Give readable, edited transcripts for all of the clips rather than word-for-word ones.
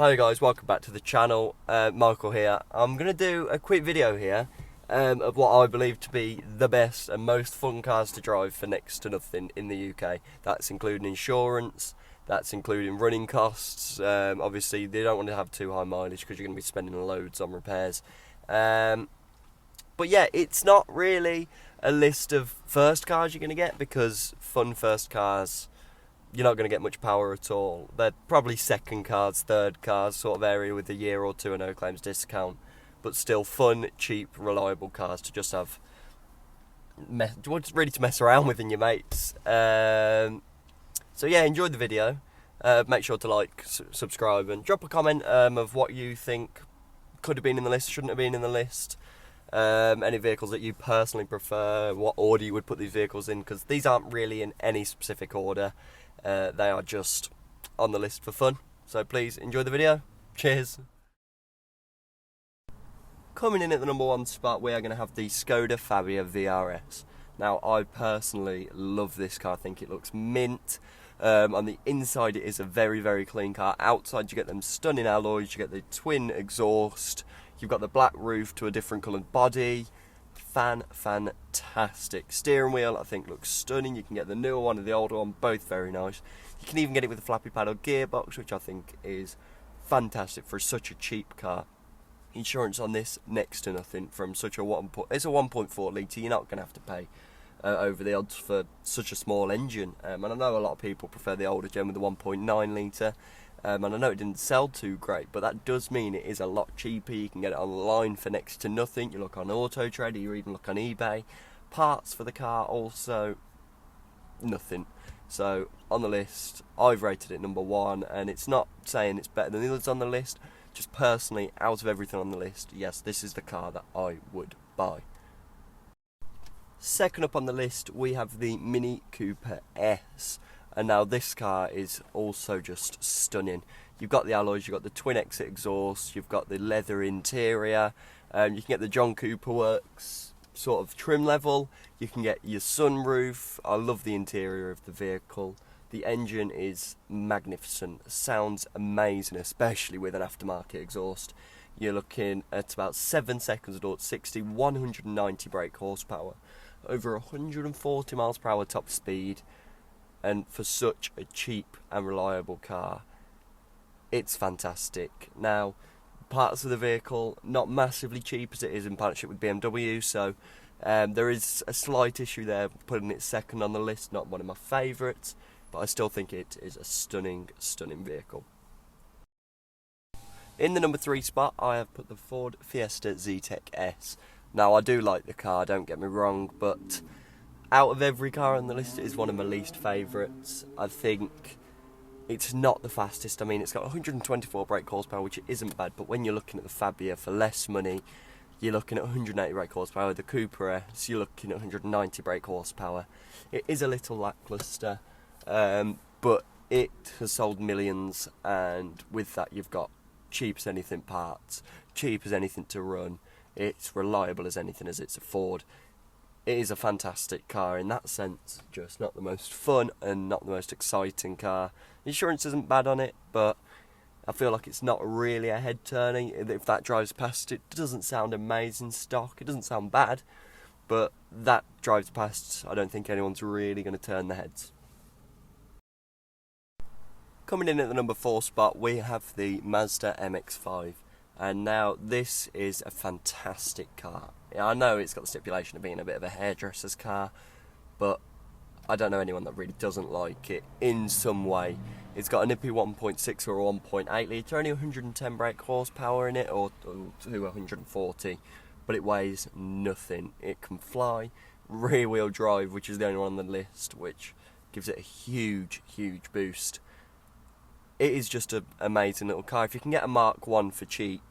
Hi guys, welcome back to the channel. Michael here. I'm going to do a quick video here of what I believe to be the best and most fun cars to drive for next to nothing in the UK. That's including insurance, that's including running costs. Obviously they don't want to have too high mileage because you're going to be spending loads on repairs. But yeah, it's not really a list of first cars you're going to get, because fun first cars, you're not going to get much power at all. They're probably second cars, third cars sort of area with a year or two and no claims discount, but still fun, cheap, reliable cars to just have ready to mess around with in your mates. So yeah, enjoy the video. Make sure to like, subscribe and drop a comment of what you think could have been in the list, shouldn't have been in the list. Any vehicles that you personally prefer, what order you would put these vehicles in, because these aren't really in any specific order. They are just on the list for fun. So please enjoy the video. Cheers. Coming in at the number one spot, we are going to have the Skoda Fabia VRS. Now, I personally love this car. I think it looks mint. On the inside, it is a very, very clean car. Outside, you get them stunning alloys. You get the twin exhaust. You've got the black roof to a different coloured body. Fantastic. Steering wheel, I think, looks stunning. You can get the newer one and the older one, both very nice. You can even get it with a flappy paddle gearbox, which I think is fantastic for such a cheap car. Insurance on this, next to nothing from such a it's a 1.4 litre. You're not going to have to pay over the odds for such a small engine. And I know a lot of people prefer the older gen with the 1.9 litre. And I know it didn't sell too great, but that does mean it is a lot cheaper. You can get it online for next to nothing. You look on Auto Trader, you even look on eBay. Parts for the car also nothing. So on the list, I've rated it number one, and it's not saying it's better than the others on the list. Just personally, out of everything on the list, yes, this is the car that I would buy. Second up on the list, we have the Mini Cooper S. And now this car is also just stunning. You've got the alloys, you've got the twin exit exhaust, you've got the leather interior, you can get the John Cooper Works sort of trim level, you can get your sunroof. I love the interior of the vehicle. The engine is magnificent, sounds amazing, especially with an aftermarket exhaust. You're looking at about 7 seconds at 0 to 60, 190 brake horsepower, over 140 miles per hour top speed. And for such a cheap and reliable car, it's fantastic. Now, parts of the vehicle, not massively cheap as it is in partnership with BMW, so there is a slight issue there putting it second on the list, not one of my favourites, but I still think it is a stunning, stunning vehicle. In the number 3 spot, I have put the Ford Fiesta Zetec S. Now, I do like the car, don't get me wrong, but out of every car on the list, it is one of my least favourites. I think it's not the fastest. I mean, it's got 124 brake horsepower, which isn't bad, but when you're looking at the Fabia for less money, you're looking at 180 brake horsepower. The Cooper S, you're looking at 190 brake horsepower. It is a little lacklustre, but it has sold millions, and with that you've got cheap as anything parts, cheap as anything to run. It's reliable as anything, as it's a Ford. It is a fantastic car in that sense, just not the most fun and not the most exciting car. Insurance isn't bad on it, but I feel like it's not really a head-turner. If that drives past, it doesn't sound amazing stock. It doesn't sound bad, but that drives past, I don't think anyone's really going to turn their heads. Coming in at the number 4 spot, we have the Mazda MX5. And now this is a fantastic car. I know it's got the stipulation of being a bit of a hairdresser's car, but I don't know anyone that really doesn't like it in some way. It's got a nippy 1.6 or 1.8 litre, only 110 brake horsepower in it, or to 140, but it weighs nothing. It can fly, rear wheel drive, which is the only one on the list, which gives it a huge, huge boost. It is just an amazing little car. If you can get a Mark 1 for cheap,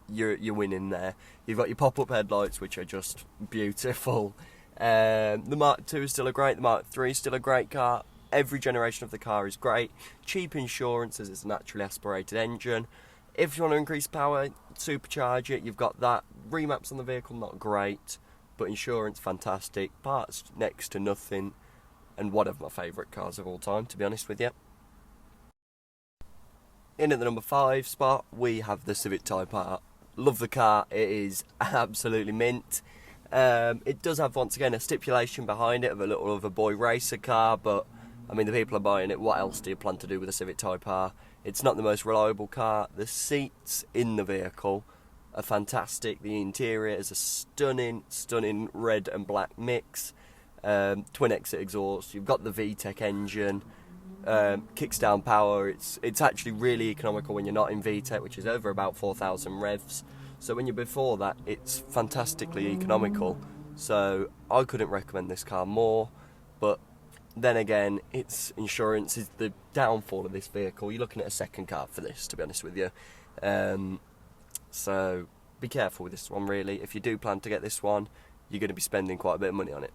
you're winning there. You've got your pop-up headlights, which are just beautiful. The Mark 2 is still a great, the Mark 3 is still a great car. Every generation of the car is great. Cheap insurance, as it's a naturally aspirated engine. If you want to increase power, supercharge it, you've got that. Remaps on the vehicle, not great, but insurance, fantastic. Parts, next to nothing. And one of my favourite cars of all time, to be honest with you. In at the number 5 spot, we have the Civic TypeR. Love the car, it is absolutely mint. It does have, once again, a stipulation behind it of a little of a boy racer car, but I mean, the people are buying it. What else do you plan to do with a Civic TypeR? It's not the most reliable car. The seats in the vehicle are fantastic. The interior is a stunning red and black mix. Twin exit exhaust. You've got the VTEC engine. Kicks down power. It's actually really economical when you're not in VTEC, which is over about 4,000 revs. So when you're before that, it's fantastically economical. So I couldn't recommend this car more. But then again, its insurance is the downfall of this vehicle. You're looking at a second car for this, to be honest with you. So be careful with this one, really. If you do plan to get this one, you're going to be spending quite a bit of money on it.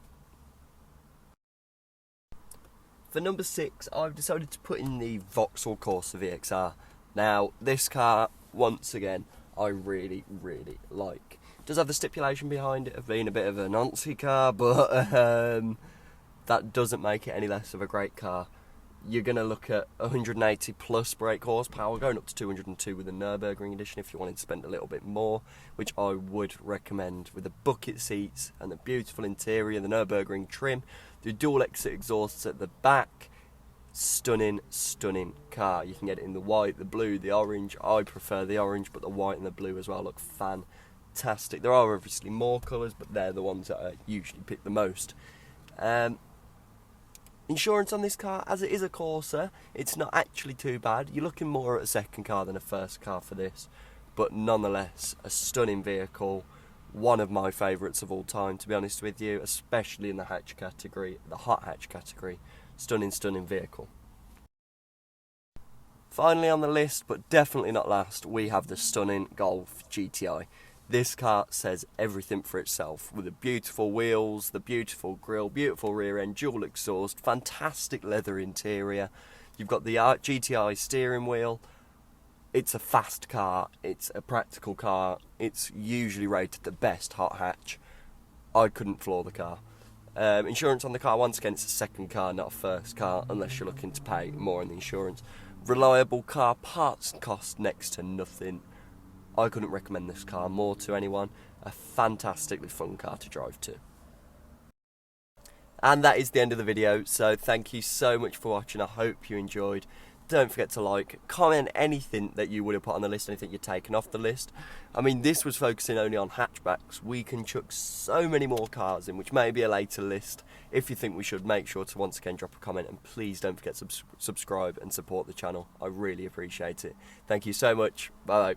For number 6, I've decided to put in the Vauxhall Corsa VXR. Now, this car, once again, I really like. It does have the stipulation behind it of being a bit of a Nancy car, but that doesn't make it any less of a great car. You're going to look at 180 plus brake horsepower, going up to 202 with the Nürburgring edition if you wanted to spend a little bit more, which I would recommend, with the bucket seats and the beautiful interior, the Nürburgring trim, the dual exit exhausts at the back. Stunning car. You can get it in the white, the blue, the orange. I prefer the orange, but the white and the blue as well look fantastic. There are obviously more colours, but they're the ones that I usually pick the most. Insurance on this car, as it is a Corsa, it's not actually too bad. You're looking more at a second car than a first car for this, but nonetheless, a stunning vehicle. One of my favourites of all time, to be honest with you, especially in the hatch category, the hot hatch category. Stunning vehicle. Finally on the list, but definitely not last, we have the stunning Golf GTI. This car says everything for itself, with the beautiful wheels, the beautiful grille, beautiful rear end, dual exhaust, fantastic leather interior. You've got the GTI steering wheel. It's a fast car, it's a practical car, it's usually rated the best hot hatch. I couldn't floor the car. Insurance on the car, once again, it's a second car, not a first car, unless you're looking to pay more on the insurance. Reliable car, parts cost next to nothing. I couldn't recommend this car more to anyone. A fantastically fun car to drive to. And that is the end of the video, so thank you so much for watching. I hope you enjoyed. Don't forget to like, comment anything that you would have put on the list, anything you've taken off the list. I mean, this was focusing only on hatchbacks. We can chuck so many more cars in, which may be a later list. If you think we should, make sure to once again drop a comment, and please don't forget to subscribe and support the channel. I really appreciate it. Thank you so much. Bye.